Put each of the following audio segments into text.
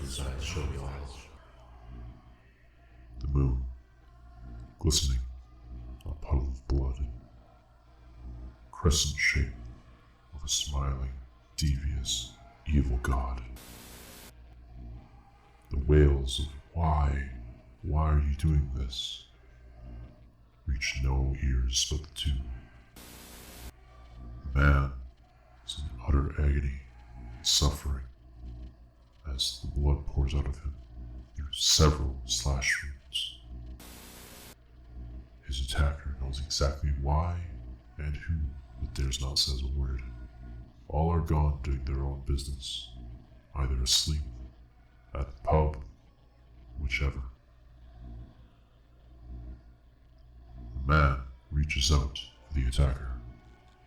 his eyes show the eyes. The moon, glistening on a puddle of blood, crescent shape of a smiling, devious, evil god. The wails of why are you doing this, reach no ears but the two. The man is in utter agony and suffering as the blood pours out of him through several slash wounds. His attacker knows exactly why and who, but dares not say a word. All are gone doing their own business, either asleep, at the pub, whichever. The man reaches out for the attacker,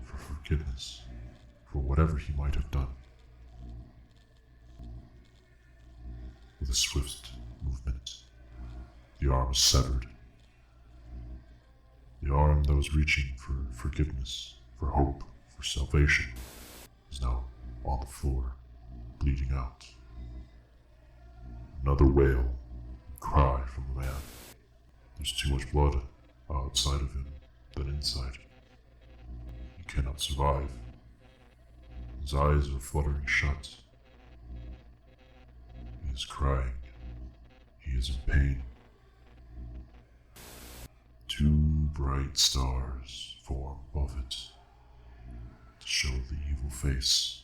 for forgiveness, for whatever he might have done. With a swift movement, the arm is severed. The arm that was reaching for forgiveness, for hope, for salvation, is now on the floor, bleeding out. Another wail, cry from the man. There's too much blood outside of him than inside. He cannot survive. His eyes are fluttering shut. He is crying. He is in pain. Two bright stars form above it to show the evil face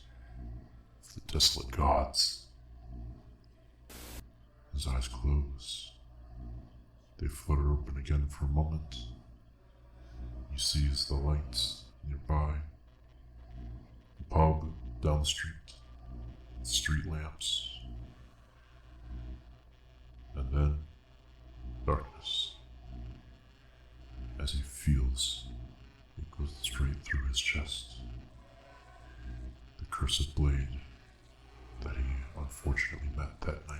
of the desolate gods. His eyes close. They flutter open again for a moment. He sees the lights nearby. The pub down the street. The street lamps. And then darkness. As he feels it goes straight through his chest. The cursed blade that he unfortunately met that night.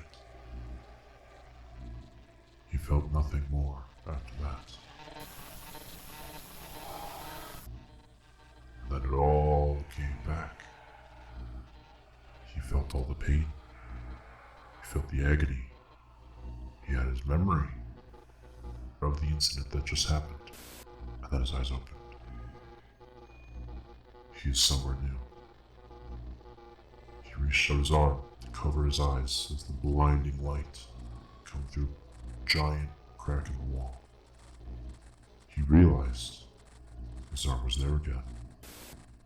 He felt nothing more after that. Then it all came back. He felt all the pain. He felt the agony. He had his memory of the incident that just happened. And then his eyes opened. He is somewhere new. He reached out his arm to cover his eyes as the blinding light come through a giant crack in the wall. He realized his arm was there again.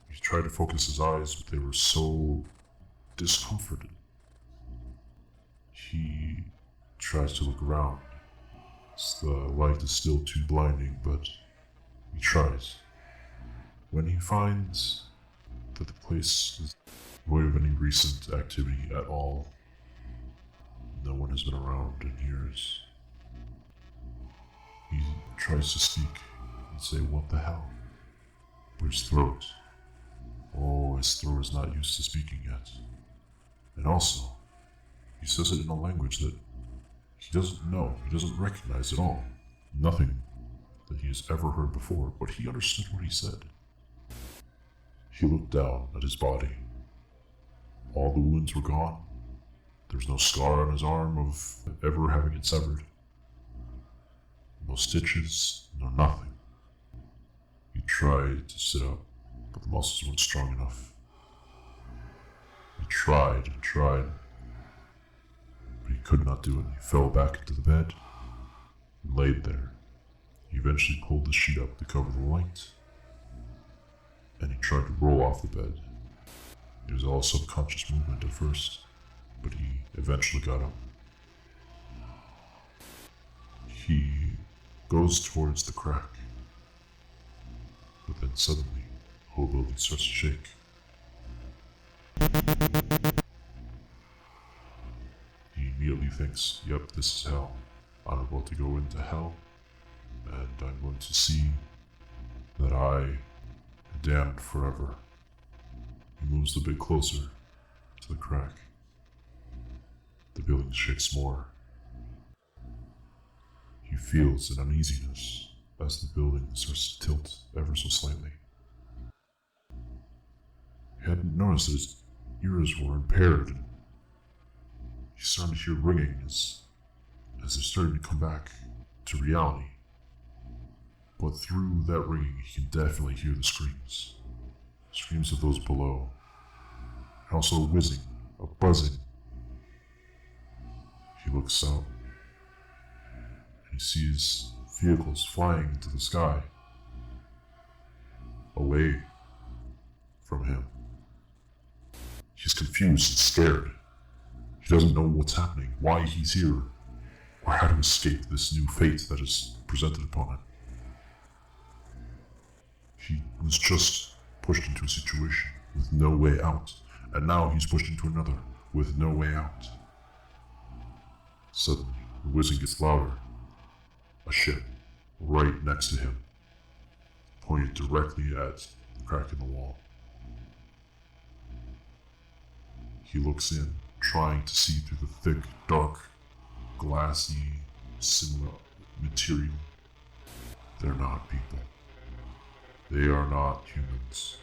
He tried to focus his eyes, but they were so discomforted. He tries to look around. The light is still too blinding, but he tries. When he finds that the place is void of any recent activity at all, no one has been around in years, he tries to speak and say, "What the hell?" But his throat, his throat is not used to speaking yet. And also, he says it in a language that he doesn't know, he doesn't recognize at all. Nothing that he has ever heard before, but he understood what he said. He looked down at his body. All the wounds were gone. There's no scar on his arm of ever having it severed. No stitches, no nothing. He tried to sit up, but the muscles weren't strong enough. He tried and tried, but he could not do it. He fell back into the bed and laid there. He eventually pulled the sheet up to cover the light, and he tried to roll off the bed. It was all subconscious movement at first, but he eventually got up. He goes towards the crack, but then suddenly, the whole building starts to shake. He immediately thinks, "Yep, this is hell. I'm about to go into hell, and I'm going to see that I am damned forever." He moves a bit closer to the crack. The building shakes more. He feels an uneasiness as the building starts to tilt ever so slightly. He hadn't noticed that his ears were impaired. he's starting to hear ringing as they're starting to come back to reality. But through that ringing, he can definitely hear the screams. Screams of those below. And also a whizzing, a buzzing. He looks out, and he sees vehicles flying into the sky, away from him. He's confused and scared. He doesn't know what's happening, why he's here, or how to escape this new fate that is presented upon him. He was just pushed into a situation with no way out, and now he's pushed into another with no way out. Suddenly, the whizzing gets louder. A ship right next to him, pointed directly at the crack in the wall. He looks in, trying to see through the thick, dark, glassy, similar material. They're not people. They are not humans.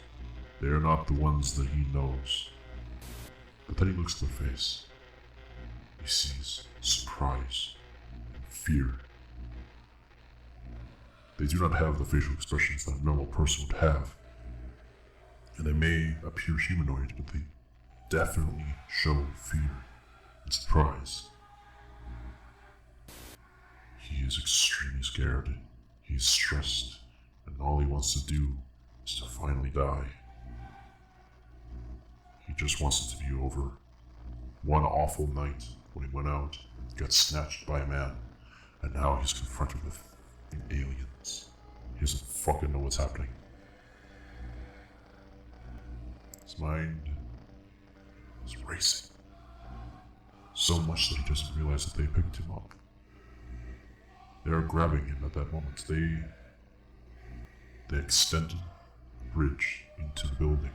They are not the ones that he knows. But then he looks at their face. He sees surprise and fear. They do not have the facial expressions that a normal person would have. And they may appear humanoid, but they definitely show fear and surprise. He is extremely scared. He is stressed, and all he wants to do is to finally die. He just wants it to be over. One awful night when he went out, got snatched by a man, and now he's confronted with aliens. He doesn't fucking know what's happening. His mind is racing. So much that he doesn't realize that they picked him up. They are grabbing him at that moment. They extended the bridge into the building.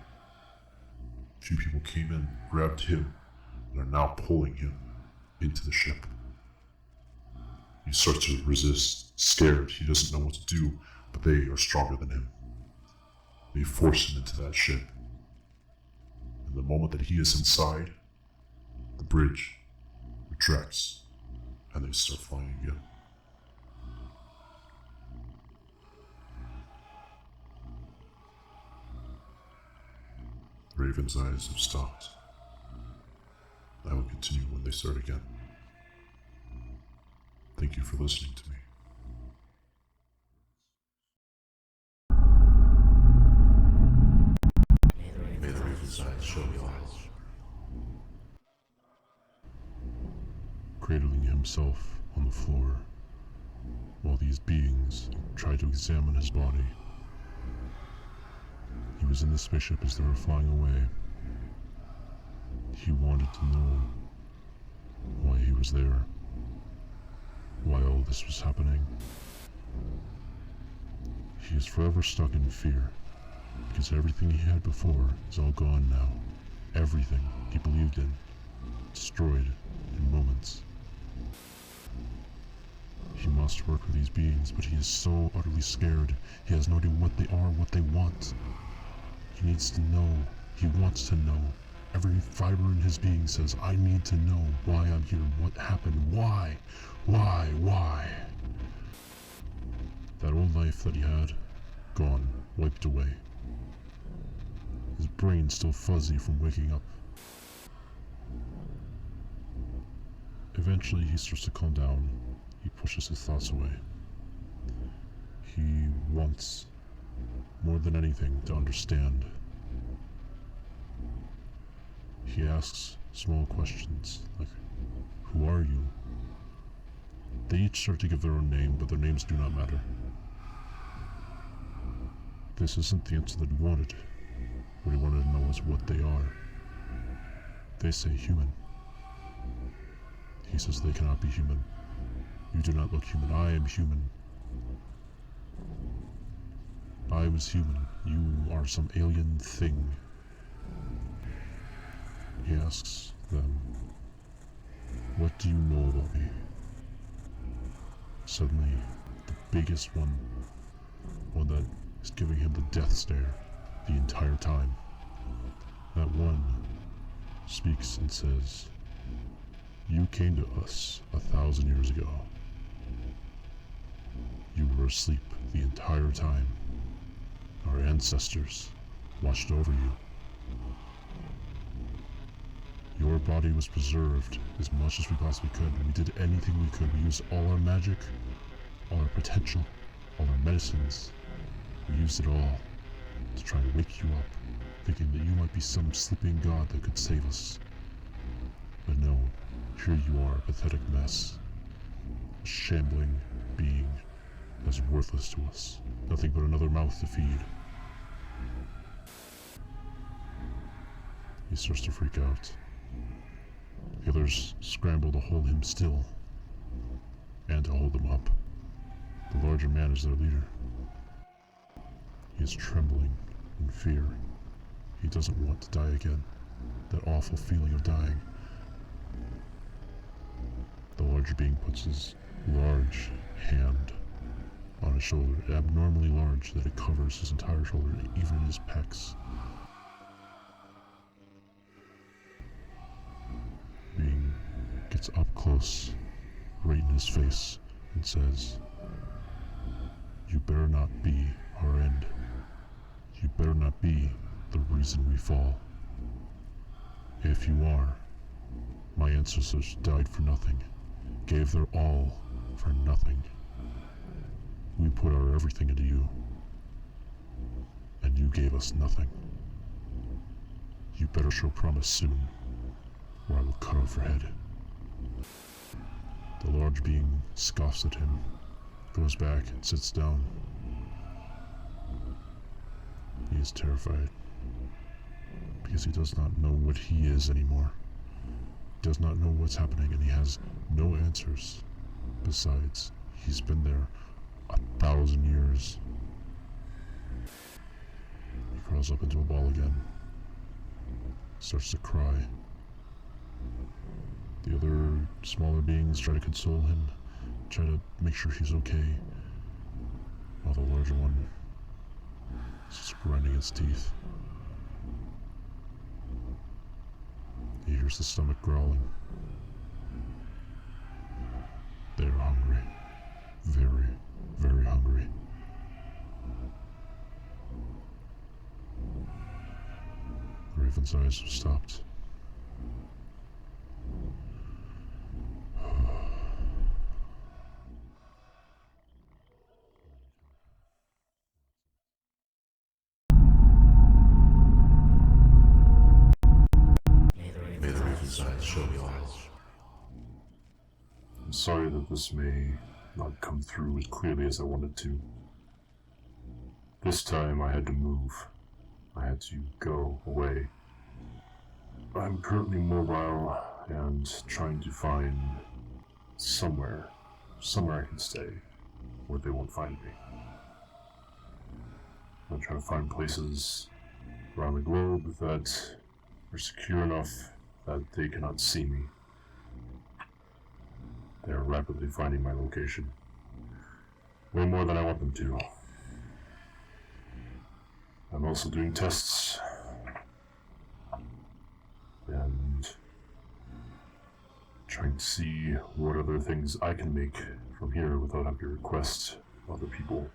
A few people came in, grabbed him, and are now pulling him into the ship. He starts to resist, scared. He doesn't know what to do, but they are stronger than him. They force him into that ship. And the moment that he is inside, the bridge retracts, and they start flying again. Raven's eyes have stopped. I will continue when they start again. Thank you for listening to me. May the Raven's eyes show me lies. Cradling himself on the floor, while these beings tried to examine his body. He was in the spaceship as they were flying away. He wanted to know why he was there, why all this was happening. He is forever stuck in fear, because everything he had before is all gone now. Everything he believed in, destroyed in moments. He must work with these beings, but he is so utterly scared. He has no idea what they are, what they want. He needs to know. He wants to know. Every fiber in his being says, I need to know why I'm here, what happened, why? That old life that he had, gone, wiped away. His brain still fuzzy from waking up. Eventually he starts to calm down. He pushes his thoughts away. He wants, more than anything, to understand. He asks small questions, like, who are you? They each start to give their own name, but their names do not matter. This isn't the answer that he wanted. What he wanted to know is what they are. They say human. He says they cannot be human. You do not look human. I am human. I was human. You are some alien thing. He asks them, what do you know about me? Suddenly, the biggest one that is giving him the death stare the entire time, that one speaks and says, You came to us 1,000 years ago. You were asleep the entire time. Our ancestors watched over you. Your body was preserved as much as we possibly could. We did anything we could. We used all our magic, all our potential, all our medicines. We used it all to try and wake you up, thinking that you might be some sleeping god that could save us. But no, here you are, a pathetic mess. A shambling being that's worthless to us. Nothing but another mouth to feed. He starts to freak out. The others scramble to hold him still and to hold him up. The larger man is their leader. He is trembling in fear. He doesn't want to die again. That awful feeling of dying. The larger being puts his large hand on his shoulder, abnormally large that it covers his entire shoulder, even his pecs. Being gets up close, right in his face, and says, "You better not be our end. You better not be the reason we fall. If you are, my ancestors died for nothing, gave their all for nothing. We put our everything into you, and you gave us nothing. You better show promise soon, or I will cut off your head." The large being scoffs at him, goes back and sits down. He is terrified, because he does not know what he is anymore. He does not know what's happening, and he has no answers. Besides, he's been there 1,000 years. He crawls up into a ball again, starts to cry. The other smaller beings try to console him, try to make sure he's okay, while the larger one is just grinding his teeth. He hears the stomach growling. They are hungry. Very, very hungry. Raven's eyes have stopped. May the Raven's eyes show me all. I'm sorry that this may not come through as clearly as I wanted to. This time I had to move. I had to go away. I'm currently mobile and trying to find somewhere I can stay where they won't find me. I'm trying to find places around the globe that are secure enough that they cannot see me. They are rapidly finding my location. Way more than I want them to. I'm also doing tests and trying to see what other things I can make from here without having to request other people.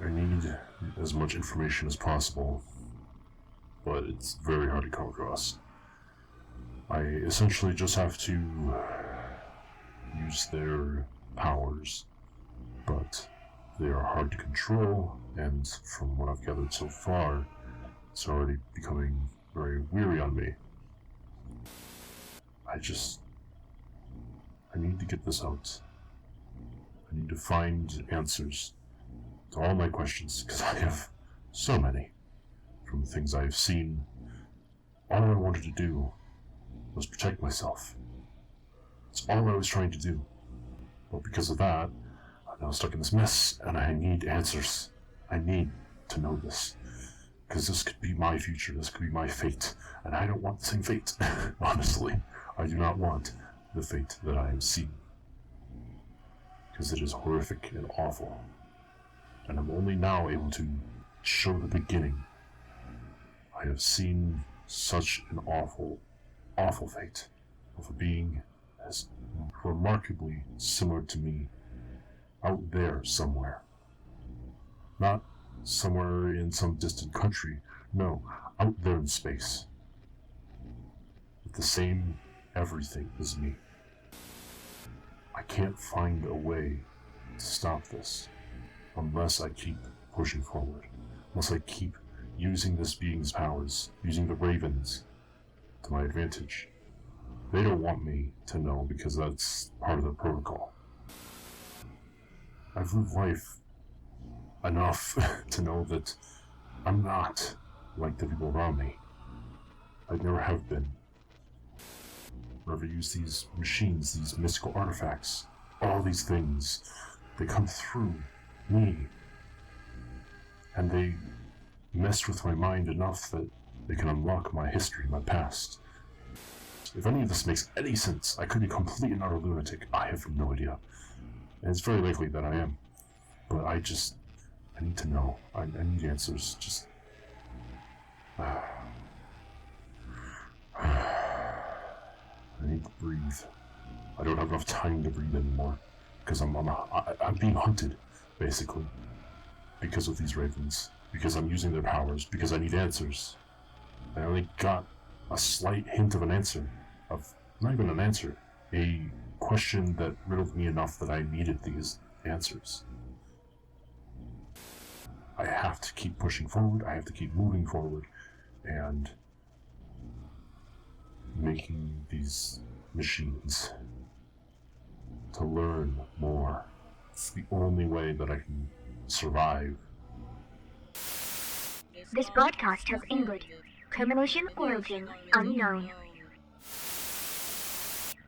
I need as much information as possible, but it's very hard to come across. I essentially just have to use their powers, but they are hard to control, and from what I've gathered so far, it's already becoming very weary on me. I need to get this out. I need to find answers to all my questions, because I have so many. From the things I have seen, all I wanted to do was protect myself. It's all I was trying to do. But because of that, I'm now stuck in this mess, and I need answers. I need to know this. Because this could be my future, this could be my fate, and I don't want the same fate. Honestly, I do not want the fate that I have seen. Because it is horrific and awful. And I'm only now able to show the beginning. I have seen such an awful, awful fate of a being as remarkably similar to me out there somewhere. Not somewhere in some distant country, no, out there in space. With the same everything as me. I can't find a way to stop this unless I keep pushing forward. Unless I keep using this being's powers, using the ravens to my advantage. They don't want me to know because that's part of the protocol. I've lived life enough to know that I'm not like the people around me. I never have been. Whenever I use these machines, these mystical artifacts, all these things, they come through me. And they mess with my mind enough that they can unlock my history, my past. If any of this makes any sense, I could be a complete and utter lunatic. I have no idea. And it's very likely that I am. But I need to know. I need answers. Just... I need to breathe. I don't have enough time to breathe anymore. Because I'm being hunted, basically. Because of these ravens. Because I'm using their powers. Because I need answers. I only got a slight hint of an answer. Not even an answer. A question that riddled me enough that I needed these answers. I have to keep pushing forward. I have to keep moving forward. And making these machines to learn more. It's the only way that I can survive. This broadcast has ended. Termination origin unknown.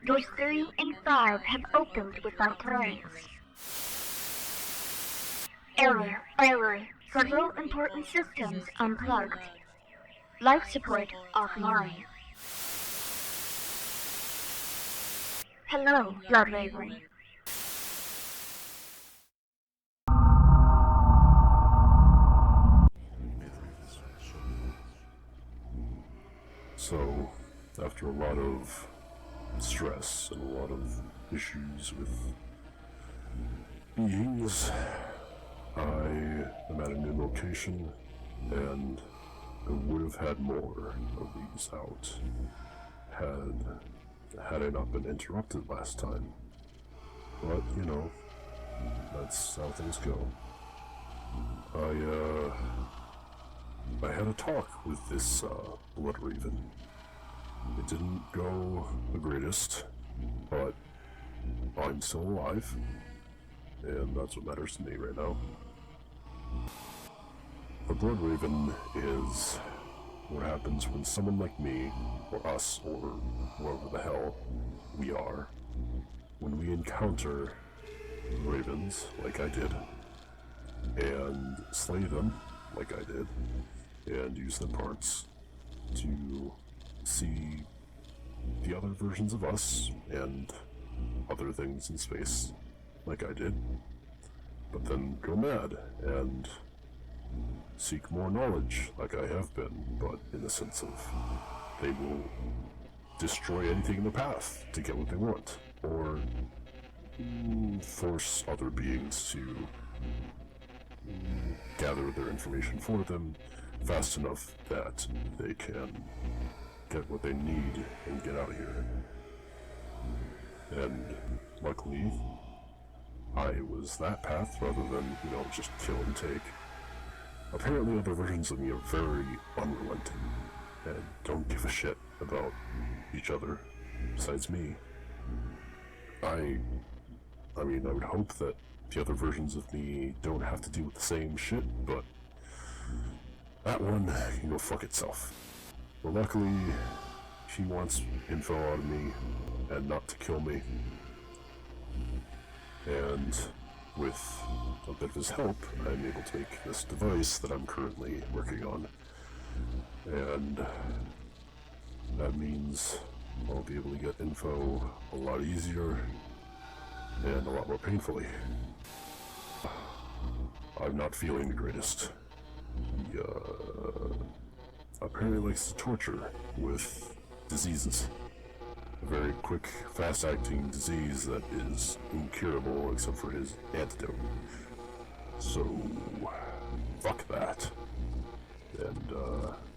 Doors 3 and 5 have opened without clearance. Error. Several important systems unplugged. Life support offline. Hello, Blood Raven. So, after a lot of stress and a lot of issues with beings, I am at a new location, and I would have had more of these out had I not been interrupted last time. But, you know, that's how things go. I had a talk with this Blood Raven. It didn't go the greatest, but I'm still alive, and that's what matters to me right now. The Blood Raven is what happens when someone like me, or us, or whoever the hell we are, when we encounter ravens, like I did, and slay them, like I did, and use their parts to see the other versions of us and other things in space, like I did, but then go mad and seek more knowledge, like I have been, but in the sense of they will destroy anything in their path to get what they want, or force other beings to gather their information for them fast enough that they can get what they need and get out of here. And luckily, I was that path rather than, just kill and take. Apparently other versions of me are very unrelenting and don't give a shit about each other besides me. I would hope that the other versions of me don't have to deal with the same shit, but that one can go fuck itself. But luckily, she wants info out of me and not to kill me. And with a bit of his help, I'm able to make this device that I'm currently working on. And that means I'll be able to get info a lot easier and a lot more painfully. I'm not feeling the greatest. He apparently likes to torture with diseases. a very quick, fast-acting disease that is incurable except for his antidote. So, fuck that. And,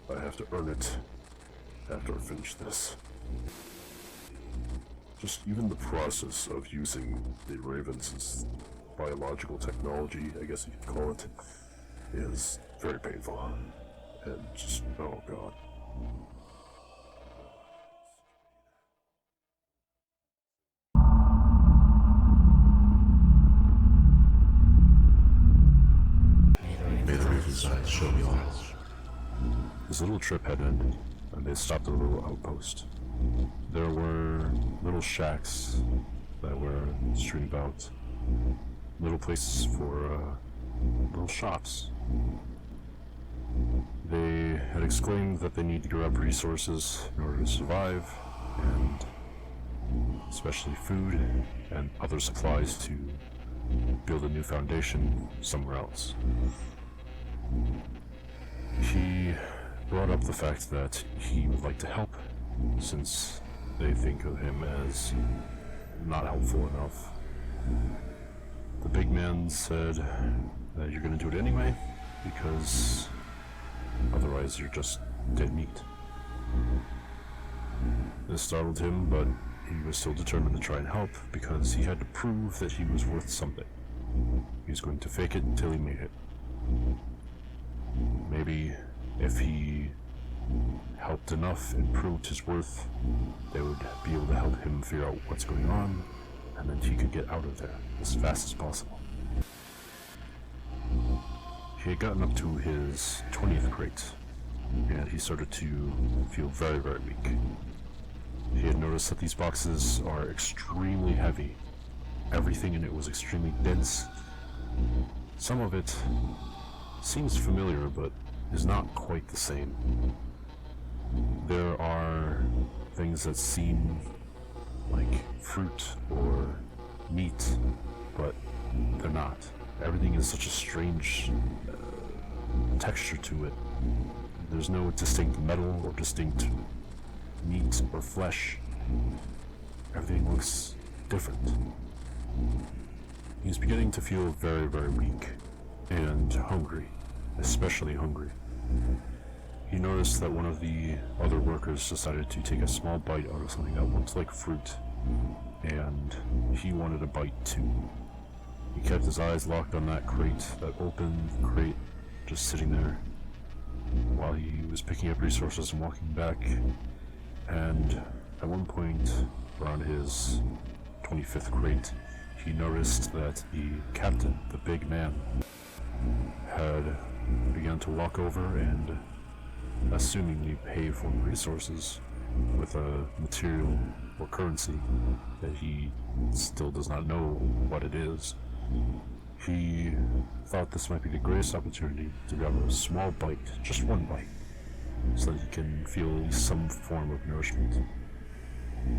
I have to earn it after I finish this. Just even the process of using the Ravens' biological technology, I guess you could call it, is very painful. And just, oh god. May the Raven's eyes show me all. This little trip had ended, and they stopped at a little outpost. There were little shacks that were strewn about, little places for little shops. They had exclaimed that they need to grab resources in order to survive, and especially food and other supplies to build a new foundation somewhere else. He brought up the fact that he would like to help, since they think of him as not helpful enough. The big man said that you're gonna do it anyway, because otherwise you're just dead meat. This startled him, but he was still determined to try and help, because he had to prove that he was worth something. He was going to fake it until he made it. Maybe if he helped enough and proved his worth, they would be able to help him figure out what's going on, and then he could get out of there as fast as possible. He had gotten up to his 20th crate, and he started to feel very, very weak. He had noticed that these boxes are extremely heavy. Everything in it was extremely dense. Some of it seems familiar, but is not quite the same. There are things that seem like fruit or meat, but they're not. Everything is such a strange texture to it. There's no distinct metal or distinct meat or flesh. Everything looks different. He's beginning to feel very, very weak and hungry, especially hungry. He noticed that one of the other workers decided to take a small bite out of something that looked like fruit, and he wanted a bite too. He kept his eyes locked on that crate, that open crate, just sitting there, while he was picking up resources and walking back. And at one point, around his 25th crate, he noticed that the captain, the big man, had begun to walk over and assumingly pay for the resources with a material or currency that he still does not know what it is. He thought this might be the greatest opportunity to grab a small bite, just one bite, so that he can feel some form of nourishment.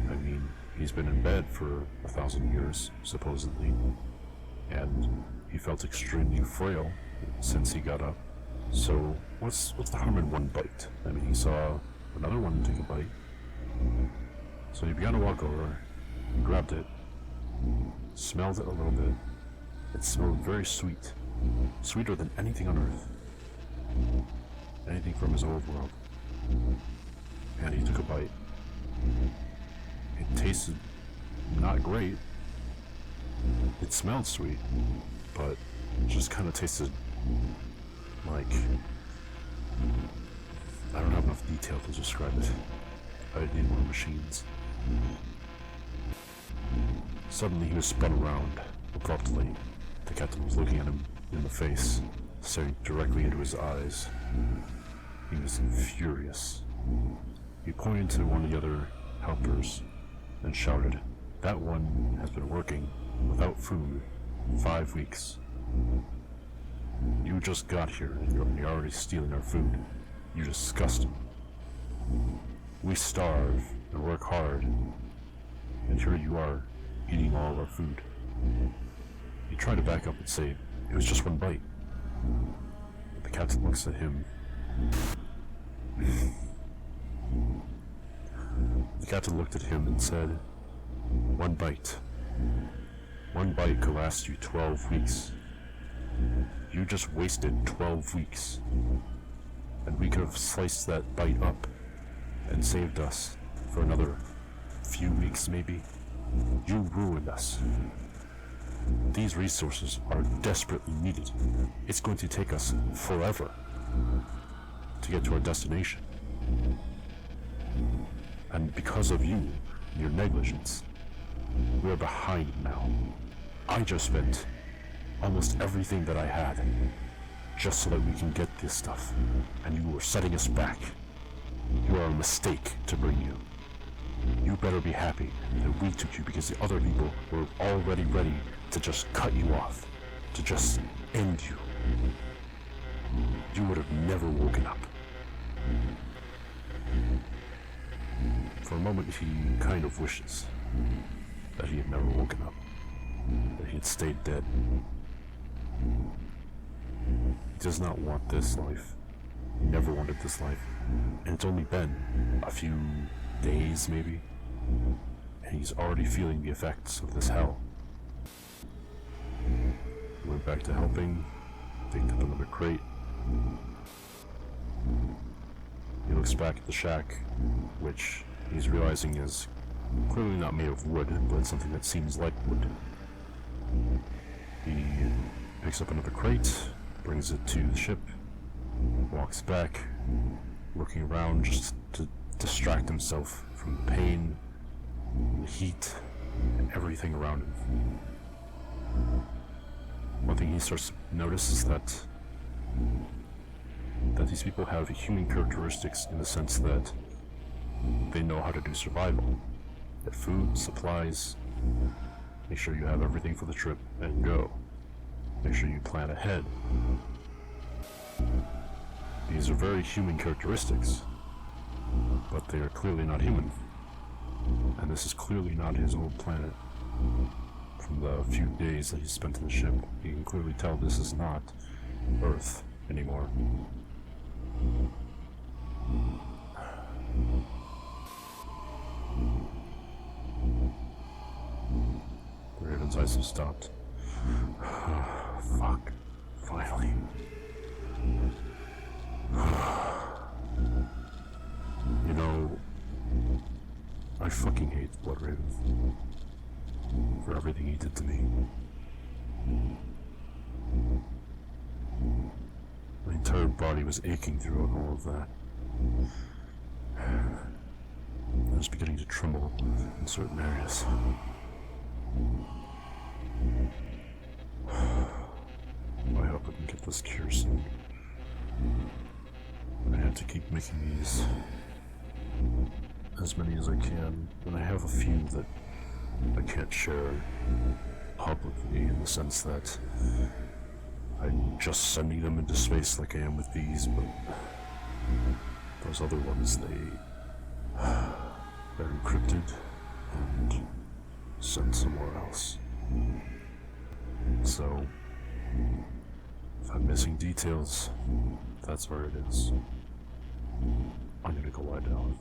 I mean, he's been in bed for 1,000 years, supposedly, and he felt extremely frail since he got up. So, what's the harm in one bite? I mean, he saw another one take a bite. So he began to walk over, grabbed it, smelled it a little bit. It smelled very sweet. Sweeter than anything on earth. Anything from his old world. And he took a bite. It tasted not great. It smelled sweet, but it just kind of tasted like... I don't have enough detail to describe it. I need more machines. Suddenly he was spun around, abruptly. The captain was looking at him in the face, staring directly into his eyes. He was furious. He pointed to one of the other helpers and shouted, "That one has been working without food 5 weeks. You just got here and you're already stealing our food. You disgusting. We starve and work hard, and here you are, eating all of our food." He tried to back up and say, "It was just one bite." But the captain looks at him. The The captain looked at him and said, "One bite. One bite could last you 12 weeks. You just wasted 12 weeks. And we could have sliced that bite up and saved us for another few weeks maybe. You ruined us. These resources are desperately needed. It's going to take us forever to get to our destination. And because of you, your negligence, we're behind now. I just spent almost everything that I had just so that we can get this stuff, and you were setting us back. You are a mistake to bring you. You better be happy that we took you, because the other people were already ready to just cut you off, to just end you. You would have never woken up." For a moment, he kind of wishes that he had never woken up, that he had stayed dead. He does not want this life. He never wanted this life. And it's only been a few days, maybe, and he's already feeling the effects of this hell. He went back to helping, picked up another crate. He looks back at the shack, which he's realizing is clearly not made of wood, but something that seems like wood. He picks up another crate, brings it to the ship, walks back, looking around just to distract himself from the pain, the heat, and everything around him. One thing he starts to notice is that these people have human characteristics, in the sense that they know how to do survival. Get food, supplies, make sure you have everything for the trip, and go. Make sure you plan ahead. These are very human characteristics, but they are clearly not human. And this is clearly not his old planet. From the few days that he spent in the ship, you can clearly tell this is not Earth anymore. Raven's eyes have stopped. Fuck. Finally. You know, I fucking hate Blood Raven for everything he did to me. My entire body was aching throughout all of that. I was beginning to tremble in certain areas. I hope I can get this cure soon. I have to keep making these, as many as I can, and I have a few that I can't share publicly, in the sense that I'm just sending them into space like I am with these, but those other ones, they're encrypted and sent somewhere else. So, if I'm missing details, that's where it is. I'm gonna go lie down.